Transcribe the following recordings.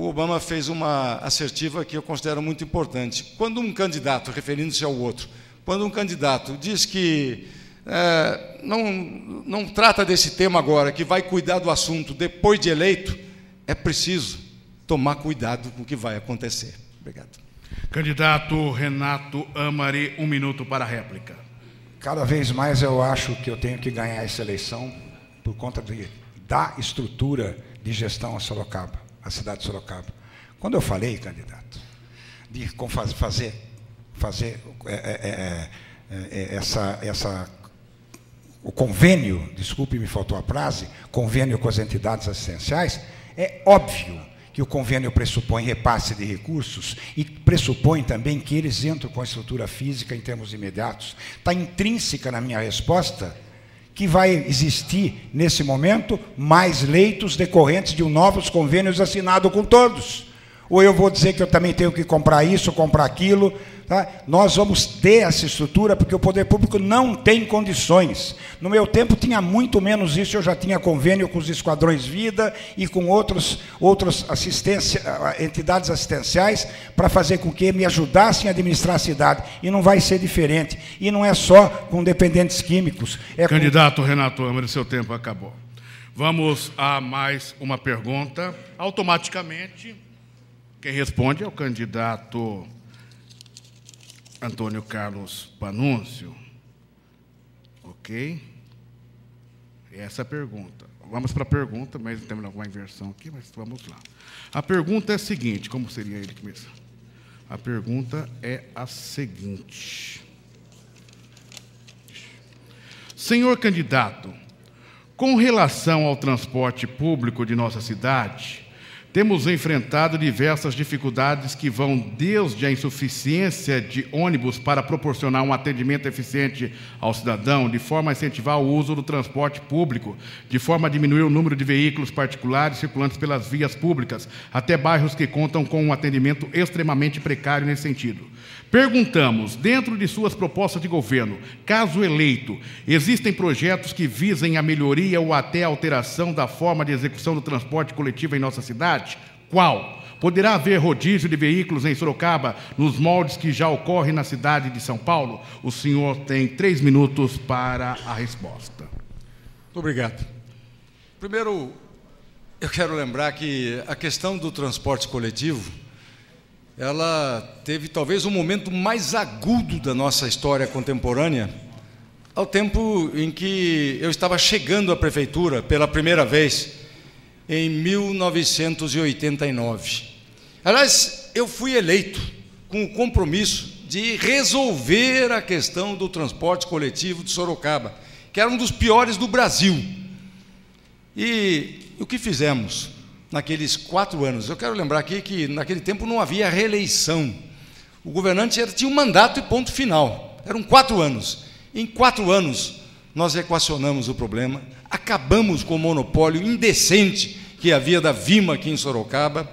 o Obama fez uma assertiva que eu considero muito importante. Quando um candidato, referindo-se ao outro, quando um candidato diz que não trata desse tema agora, que vai cuidar do assunto depois de eleito, é preciso tomar cuidado com o que vai acontecer. Obrigado. Candidato Renato Amari, 1 minuto para a réplica. Cada vez mais eu acho que eu tenho que ganhar essa eleição por conta da estrutura de gestão a Sorocaba, a cidade de Sorocaba. Quando eu falei, candidato, de fazer o convênio, desculpe, me faltou a frase, convênio com as entidades assistenciais, é óbvio que o convênio pressupõe repasse de recursos e pressupõe também que eles entram com a estrutura física em termos imediatos. Está intrínseca na minha resposta que vai existir, nesse momento, mais leitos decorrentes de novos convênios assinados com todos. Ou eu vou dizer que eu também tenho que comprar isso, comprar aquilo. Tá? Nós vamos ter essa estrutura porque o poder público não tem condições. No meu tempo tinha muito menos isso, eu já tinha convênio com os esquadrões Vida e com outras entidades assistenciais para fazer com que me ajudassem a administrar a cidade. E não vai ser diferente. E não é só com dependentes químicos. Candidato Renato Amari, seu tempo acabou. Vamos a mais uma pergunta. Automaticamente, quem responde é o candidato Antônio Carlos Panunzio. Ok? Essa é a pergunta. Vamos para a pergunta, mas temos alguma inversão aqui, mas vamos lá. A pergunta é a seguinte, como seria ele que mesmo? A pergunta é a seguinte. Senhor candidato, com relação ao transporte público de nossa cidade, temos enfrentado diversas dificuldades que vão desde a insuficiência de ônibus para proporcionar um atendimento eficiente ao cidadão, de forma a incentivar o uso do transporte público, de forma a diminuir o número de veículos particulares circulantes pelas vias públicas, até bairros que contam com um atendimento extremamente precário nesse sentido. Perguntamos, dentro de suas propostas de governo, caso eleito, existem projetos que visem a melhoria ou até a alteração da forma de execução do transporte coletivo em nossa cidade? Qual? Poderá haver rodízio de veículos em Sorocaba nos moldes que já ocorrem na cidade de São Paulo? O senhor tem 3 minutos para a resposta. Muito obrigado. Primeiro, eu quero lembrar que a questão do transporte coletivo, ela teve talvez o momento mais agudo da nossa história contemporânea, ao tempo em que eu estava chegando à prefeitura pela primeira vez, em 1989. Aliás, eu fui eleito com o compromisso de resolver a questão do transporte coletivo de Sorocaba, que era um dos piores do Brasil. E o que fizemos naqueles 4 anos? Eu quero lembrar aqui que naquele tempo não havia reeleição. O governante tinha um mandato e ponto final. Eram 4 anos. Em 4 anos, nós equacionamos o problema, acabamos com o monopólio indecente que havia da Vima aqui em Sorocaba,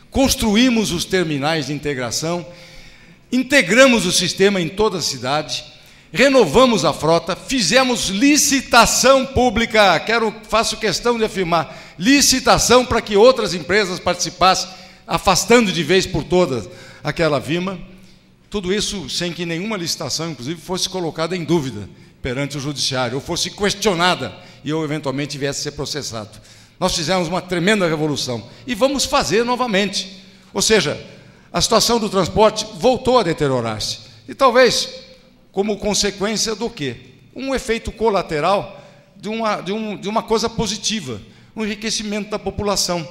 construímos os terminais de integração, integramos o sistema em toda a cidade, renovamos a frota, fizemos licitação pública, faço questão de afirmar, licitação para que outras empresas participassem, afastando de vez por todas aquela Vima. Tudo isso sem que nenhuma licitação, inclusive, fosse colocada em dúvida perante o judiciário, ou fosse questionada e eu, eventualmente, viesse a ser processado. Nós fizemos uma tremenda revolução e vamos fazer novamente. Ou seja, a situação do transporte voltou a deteriorar-se. E talvez, como consequência do quê? Um efeito colateral de uma coisa positiva, um enriquecimento da população.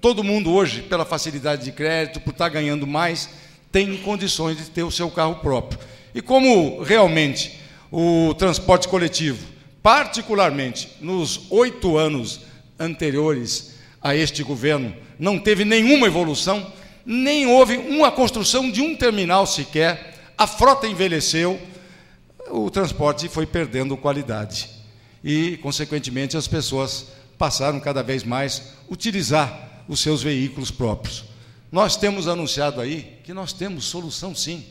Todo mundo hoje, pela facilidade de crédito, por estar ganhando mais, tem condições de ter o seu carro próprio. E como realmente o transporte coletivo, particularmente nos 8 anos anteriores a este governo, não teve nenhuma evolução, nem houve uma construção de um terminal sequer, a frota envelheceu, o transporte foi perdendo qualidade. E, consequentemente, as pessoas passaram cada vez mais a utilizar os seus veículos próprios. Nós temos anunciado aí que nós temos solução, sim.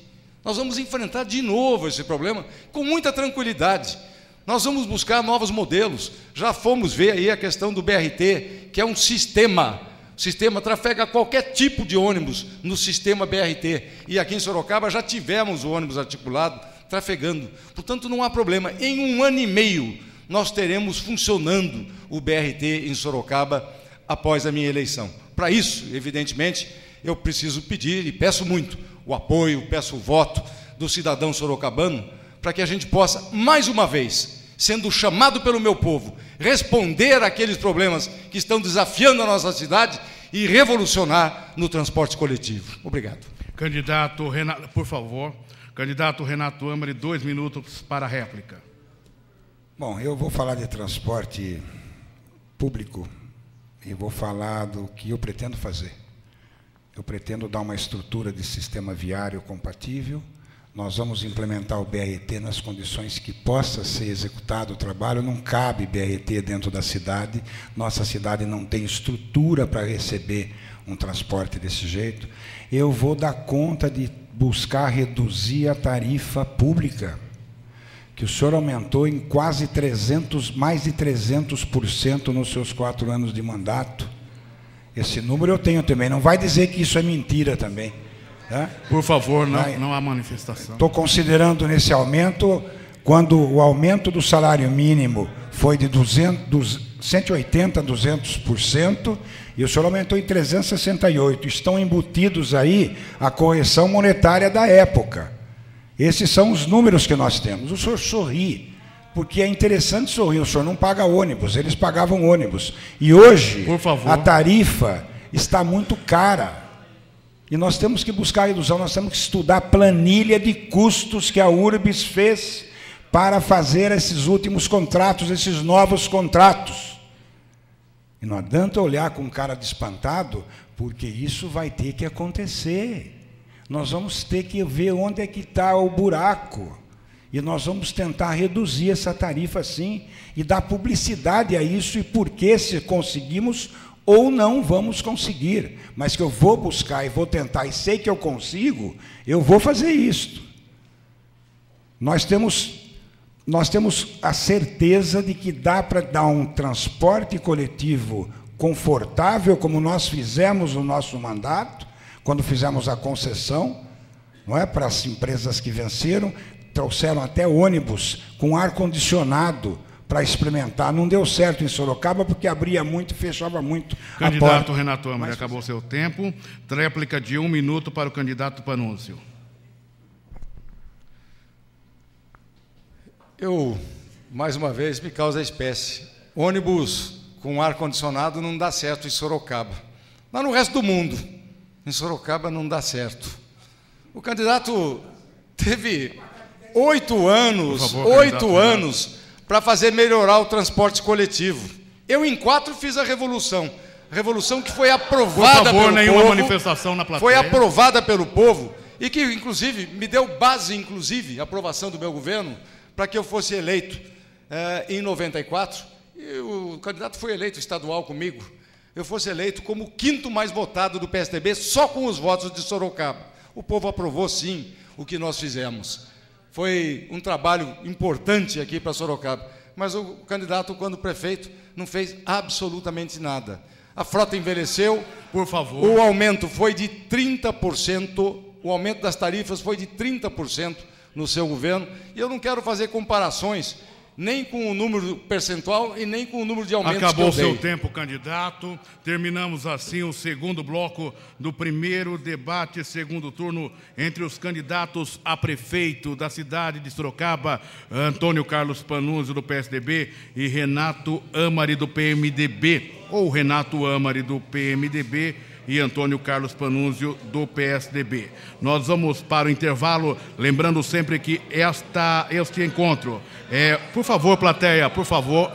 Nós vamos enfrentar de novo esse problema com muita tranquilidade. Nós vamos buscar novos modelos. Já fomos ver aí a questão do BRT, que é um sistema O sistema trafega qualquer tipo de ônibus no sistema BRT. E aqui em Sorocaba já tivemos o ônibus articulado trafegando. Portanto, não há problema. Em 1 ano e meio, nós teremos funcionando o BRT em Sorocaba após a minha eleição. Para isso, evidentemente, eu preciso pedir, e peço muito, o apoio, peço o voto do cidadão sorocabano, para que a gente possa, mais uma vez, sendo chamado pelo meu povo, responder àqueles problemas que estão desafiando a nossa cidade e revolucionar no transporte coletivo. Obrigado. Candidato Renato, por favor. Candidato Renato Amari, 2 minutos para a réplica. Bom, eu vou falar de transporte público e vou falar do que eu pretendo fazer. Eu pretendo dar uma estrutura de sistema viário compatível. Nós vamos implementar o BRT nas condições que possa ser executado o trabalho. Não cabe BRT dentro da cidade. Nossa cidade não tem estrutura para receber um transporte desse jeito. Eu vou dar conta de buscar reduzir a tarifa pública, que o senhor aumentou em quase mais de 300% nos seus 4 anos de mandato. Esse número eu tenho também. Não vai dizer que isso é mentira também. Tá? Por favor, não há manifestação. Estou considerando nesse aumento, quando o aumento do salário mínimo foi de 180% a 200%, e o senhor aumentou em 368%. Estão embutidos aí a correção monetária da época. Esses são os números que nós temos. O senhor sorri, porque é interessante sorrir. O senhor não paga ônibus, eles pagavam ônibus. E hoje, por favor, a tarifa está muito cara. E nós temos que buscar a redução, nós temos que estudar a planilha de custos que a URBS fez para fazer esses últimos contratos, esses novos contratos. E não adianta olhar com cara de espantado, porque isso vai ter que acontecer. Nós vamos ter que ver onde é que está o buraco. E nós vamos tentar reduzir essa tarifa sim, e dar publicidade a isso, e por que se conseguimos ou não vamos conseguir. Mas que eu vou buscar e vou tentar, e sei que eu consigo, eu vou fazer isto. Nós temos a certeza de que dá para dar um transporte coletivo confortável, como nós fizemos no nosso mandato, quando fizemos a concessão, não é, para as empresas que venceram, trouxeram até ônibus com ar-condicionado para experimentar. Não deu certo em Sorocaba, porque abria muito e fechava muito a porta. Candidato Renato Amari, acabou o seu tempo. Tréplica de 1 minuto para o candidato Panunzio. Eu, mais uma vez, me causa a espécie. Ônibus com ar-condicionado não dá certo em Sorocaba. Mas no resto do mundo, em Sorocaba não dá certo. O candidato teve 8 anos para fazer melhorar o transporte coletivo. Eu, em 4, fiz a revolução. Revolução que foi aprovada pelo nenhuma povo. Manifestação na plateia. Foi aprovada pelo povo e que, inclusive, me deu base, inclusive, a aprovação do meu governo, para que eu fosse eleito em 94. E o candidato foi eleito estadual comigo. Eu fosse eleito como o 5º mais votado do PSDB, só com os votos de Sorocaba. O povo aprovou, sim, o que nós fizemos. Foi um trabalho importante aqui para Sorocaba. Mas o candidato, quando prefeito, não fez absolutamente nada. A frota envelheceu. Por favor. O aumento foi de 30%. O aumento das tarifas foi de 30% no seu governo. E eu não quero fazer comparações nem com o número percentual e nem com o número de aumentos Acabou o que eu dei. seu tempo, candidato. Terminamos assim o segundo bloco do primeiro debate, segundo turno, entre os candidatos a prefeito da cidade de Sorocaba, Antônio Carlos Panunzio, do PSDB, e Renato Amari, do PMDB, ou Renato Amari, do PMDB, e Antônio Carlos Panunzio, do PSDB. Nós vamos para o intervalo, lembrando sempre que este encontro por favor, plateia, por favor,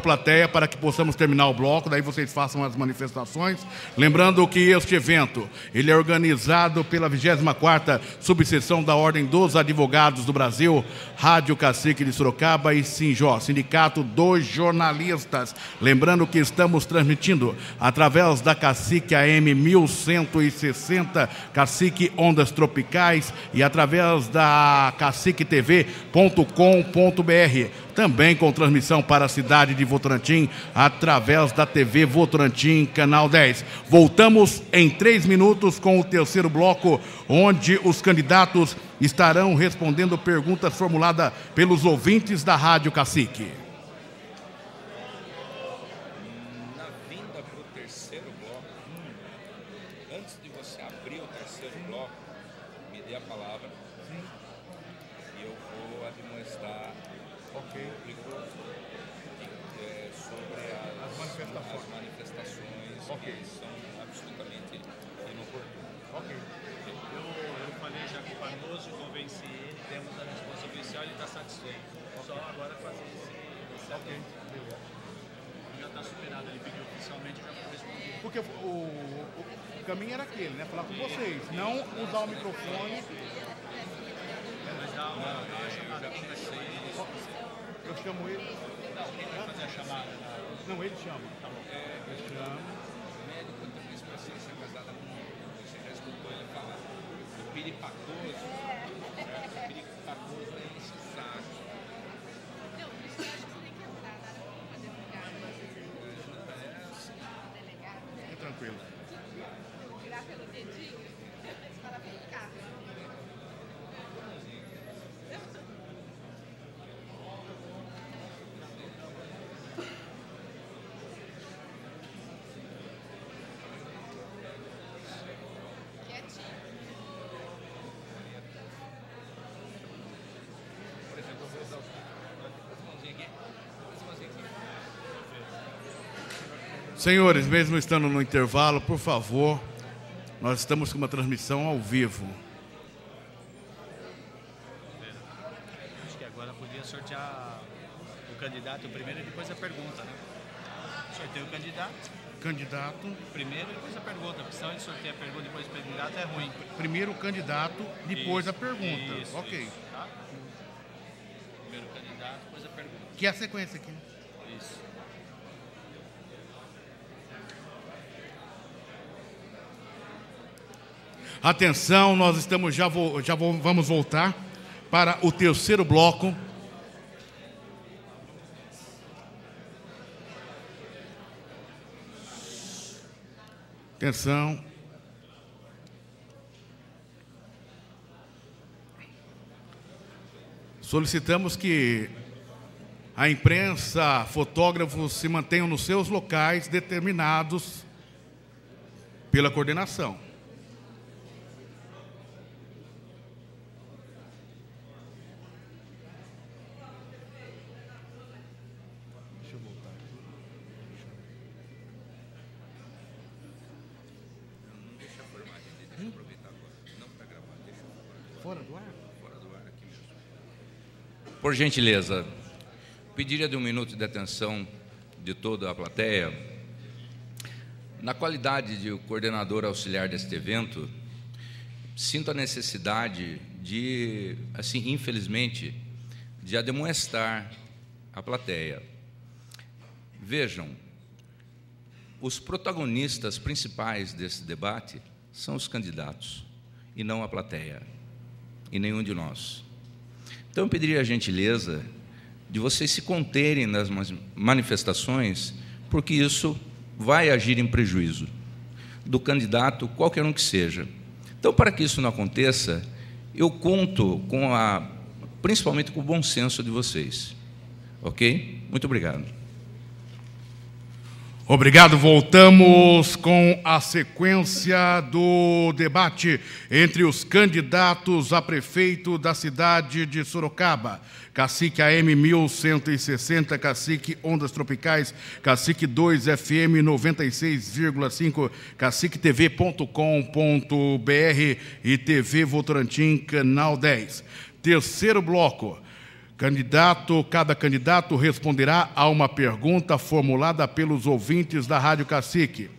plateia, para que possamos terminar o bloco, daí vocês façam as manifestações. Lembrando que este evento, ele é organizado pela 24ª Subseção da Ordem dos Advogados do Brasil, Rádio Cacique de Sorocaba e Sinjó, Sindicato dos Jornalistas. Lembrando que estamos transmitindo através da Cacique AM 1160, Cacique Ondas Tropicais, e através da caciquetv.com.br. também com transmissão para a cidade de Votorantim, através da TV Votorantim, Canal 10. Voltamos em 3 minutos com o terceiro bloco, onde os candidatos estarão respondendo perguntas formuladas pelos ouvintes da Rádio Cacique. Na vinda para o terceiro bloco, antes de você abrir o terceiro bloco, me dê a palavra e eu vou admoestar o público sobre as manifestações que são absolutamente inoportunas. Eu falei já com o Barroso, convenci ele, temos a resposta oficial, ele está satisfeito. Só agora fazer esse já está superado, ele pediu oficialmente, já foi respondido. Porque o caminho era aquele, né? Falar com vocês, não usar o microfone. Mas dá uma chamada, quem vai ser? Eu chamo ele. Quem vai fazer a chamada? Não, ele chama. Tá bom. Eu chamo. Médico também se paciência casada com você já escutou ele falar. O piripacoso, certo? O piripacoso é esse saco. Não, isso eu acho que você tem que entrar na advogada. É tranquilo. Virar pelo dedinho, para ficar. Por exemplo, eu vou usar as mãozinhas aqui. As mãozinhas aqui. Senhores, mesmo estando no intervalo, por favor, nós estamos com uma transmissão ao vivo. Acho que agora podia sortear o candidato primeiro e depois a pergunta, né? Sorteio o Candidato. primeiro e depois a pergunta, porque senão ele sorteia a pergunta e depois o candidato é ruim. Primeiro o candidato, depois Isso, a pergunta. isso, Ok. isso, tá? Primeiro o candidato, depois a pergunta. Que é a sequência aqui. Isso. Atenção, nós estamos vamos voltar para o terceiro bloco. Atenção. Solicitamos que a imprensa, fotógrafos se mantenham nos seus locais determinados pela coordenação. Fora do ar? Fora do ar aqui mesmo. Por gentileza, pediria de 1 minuto de atenção de toda a plateia. Na qualidade de coordenador auxiliar deste evento, sinto a necessidade de, assim, infelizmente, de admoestar a plateia. Vejam, os protagonistas principais desse debate são os candidatos e não a plateia, e nenhum de nós. Então, eu pediria a gentileza de vocês se conterem nas manifestações, porque isso vai agir em prejuízo do candidato, qualquer um que seja. Então, para que isso não aconteça, eu conto com principalmente com o bom senso de vocês. Ok? Muito obrigado. Obrigado. Voltamos com a sequência do debate entre os candidatos a prefeito da cidade de Sorocaba. Cacique AM 1160, Cacique Ondas Tropicais, Cacique 2 FM 96,5, caciquetv.com.br e TV Votorantim, Canal 10. Terceiro bloco. Cada candidato responderá a uma pergunta formulada pelos ouvintes da Rádio Cacique.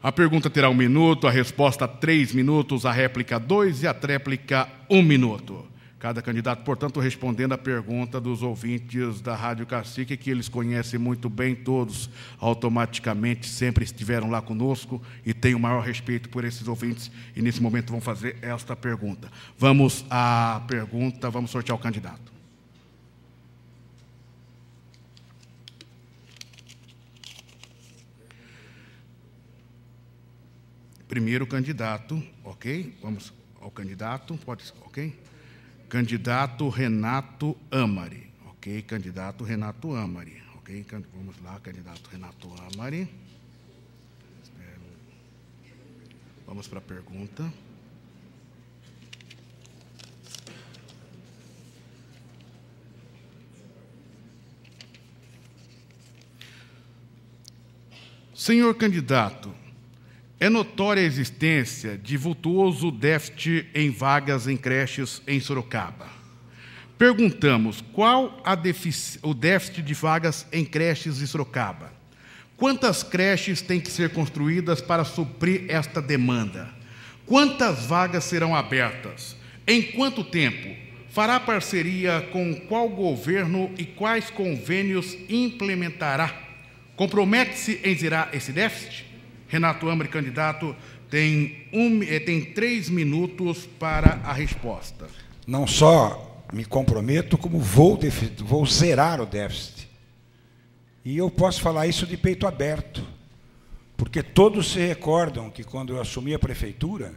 A pergunta terá 1 minuto, a resposta 3 minutos, a réplica 2 e a tréplica 1 minuto. Cada candidato, portanto, respondendo a pergunta dos ouvintes da Rádio Cacique, que eles conhecem muito bem, todos automaticamente sempre estiveram lá conosco e têm o maior respeito por esses ouvintes e nesse momento vão fazer esta pergunta. Vamos à pergunta, vamos sortear o candidato. primeiro candidato, ok? Vamos ao candidato, pode, ok? Candidato Renato Amari, ok? Candidato Renato Amari, ok? Vamos lá, candidato Renato Amari. Vamos para a pergunta. Senhor candidato, é notória a existência de vultuoso déficit em vagas em creches em Sorocaba. Perguntamos qual o déficit de vagas em creches em Sorocaba. Quantas creches têm que ser construídas para suprir esta demanda? Quantas vagas serão abertas? Em quanto tempo? Fará parceria com qual governo e quais convênios implementará? Compromete-se em zerar esse déficit? Renato Amari, candidato, tem 3 minutos para a resposta. Não só me comprometo, como vou zerar o déficit. E eu posso falar isso de peito aberto, porque todos se recordam que quando eu assumi a prefeitura,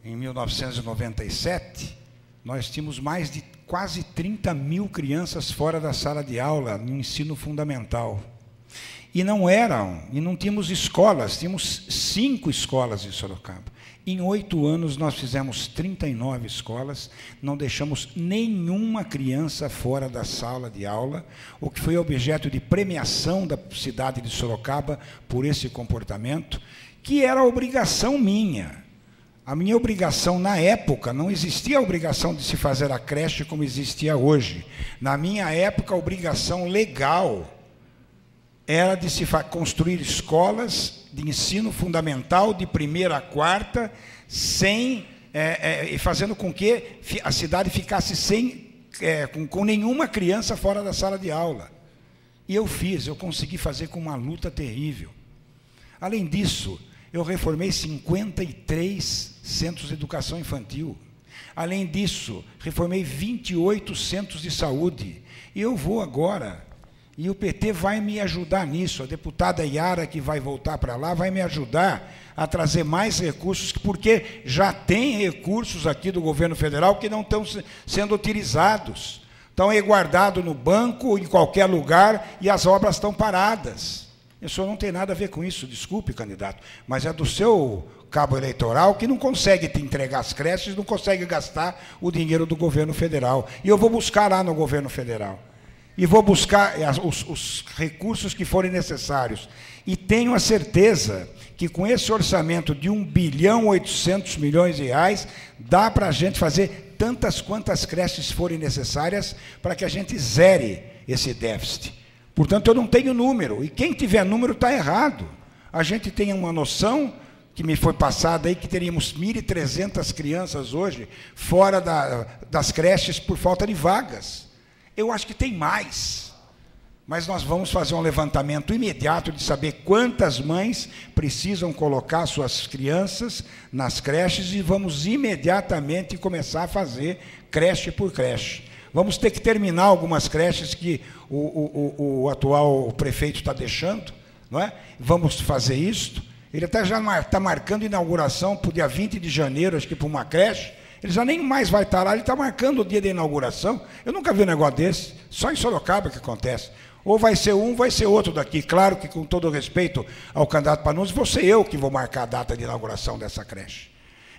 em 1997, nós tínhamos mais de quase 30 mil crianças fora da sala de aula no ensino fundamental. E não tínhamos escolas, tínhamos 5 escolas em Sorocaba. Em 8 anos nós fizemos 39 escolas, não deixamos nenhuma criança fora da sala de aula, o que foi objeto de premiação da cidade de Sorocaba por esse comportamento, que era obrigação minha. A minha obrigação na época, não existia a obrigação de se fazer a creche como existia hoje. Na minha época, a obrigação legal era de se construir escolas de ensino fundamental de 1ª a 4ª, fazendo com que a cidade ficasse com nenhuma criança fora da sala de aula. E eu consegui fazer com uma luta terrível. Além disso, eu reformei 53 centros de educação infantil. Além disso, reformei 28 centros de saúde. E eu vou agora... E o PT vai me ajudar nisso, a deputada Yara, que vai voltar para lá, vai me ajudar a trazer mais recursos, porque já tem recursos aqui do governo federal que não estão sendo utilizados. Estão aí guardados no banco, em qualquer lugar, e as obras estão paradas. Isso não tem nada a ver com isso, desculpe, candidato, mas é do seu cabo eleitoral que não consegue te entregar as creches, não consegue gastar o dinheiro do governo federal. E eu vou buscar lá no governo federal. E vou buscar os recursos que forem necessários. E tenho a certeza que com esse orçamento de 1,8 bilhão de reais, dá para a gente fazer tantas quantas creches forem necessárias para que a gente zere esse déficit. Portanto, eu não tenho número, e quem tiver número está errado. A gente tem uma noção que me foi passada aí, que teríamos 1.300 crianças hoje fora das creches por falta de vagas. Eu acho que tem mais, mas nós vamos fazer um levantamento imediato de saber quantas mães precisam colocar suas crianças nas creches e vamos imediatamente começar a fazer creche por creche. Vamos ter que terminar algumas creches que o atual prefeito está deixando, não é? Vamos fazer isso. Ele até já está marcando inauguração para o dia 20 de janeiro, acho que para uma creche. Ele já nem mais vai estar lá, ele está marcando o dia da inauguração. Eu nunca vi um negócio desse, só em Sorocaba que acontece. Ou vai ser um, vai ser outro daqui. Claro que, com todo o respeito ao candidato Panunzi, vou ser eu que vou marcar a data de inauguração dessa creche.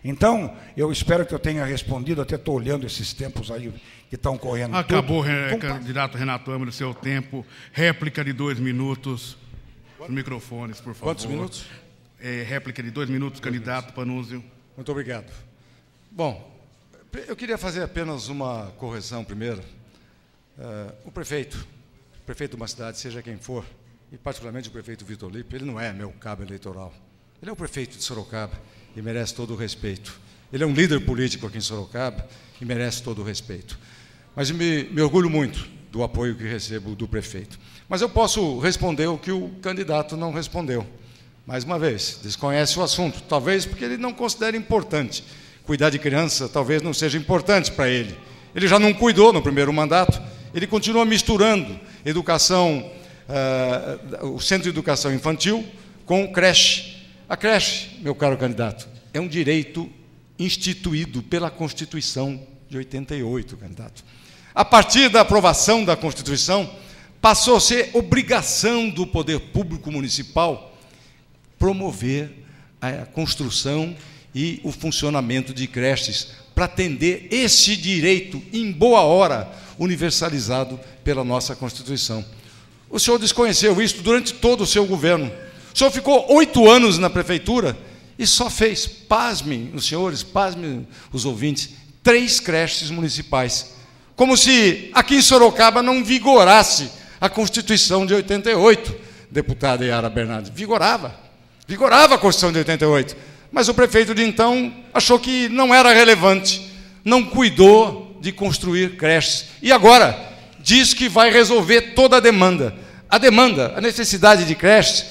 Então, eu espero que eu tenha respondido, até estou olhando esses tempos aí que estão correndo. Acabou, candidato Renato Amari, o seu tempo. Réplica de 2 minutos. Os microfones, por favor. Quantos minutos? Réplica de 2 minutos, candidato Panunzi. Muito obrigado. Bom, eu queria fazer apenas uma correção primeiro. O prefeito de uma cidade, seja quem for, e particularmente o prefeito Vitor Lippe, ele não é meu cabo eleitoral. Ele é o prefeito de Sorocaba e merece todo o respeito. Ele é um líder político aqui em Sorocaba e merece todo o respeito. Mas me orgulho muito do apoio que recebo do prefeito. Mas eu posso responder o que o candidato não respondeu. Mais uma vez, desconhece o assunto, talvez porque ele não considera importante. Cuidar de criança talvez não seja importante para ele. Ele já não cuidou no primeiro mandato, ele continua misturando educação, o centro de educação infantil com creche. A creche, meu caro candidato, é um direito instituído pela Constituição de 88, candidato. A partir da aprovação da Constituição, passou a ser obrigação do poder público municipal promover a construção e o funcionamento de creches para atender esse direito, em boa hora, universalizado pela nossa Constituição. O senhor desconheceu isso durante todo o seu governo. O senhor ficou 8 anos na prefeitura e só fez, pasmem os senhores, pasmem os ouvintes, 3 creches municipais. Como se aqui em Sorocaba não vigorasse a Constituição de 88, deputada Yara Bernardes. Vigorava a Constituição de 88. Mas o prefeito de então achou que não era relevante, não cuidou de construir creches. E agora diz que vai resolver toda a demanda. A necessidade de creches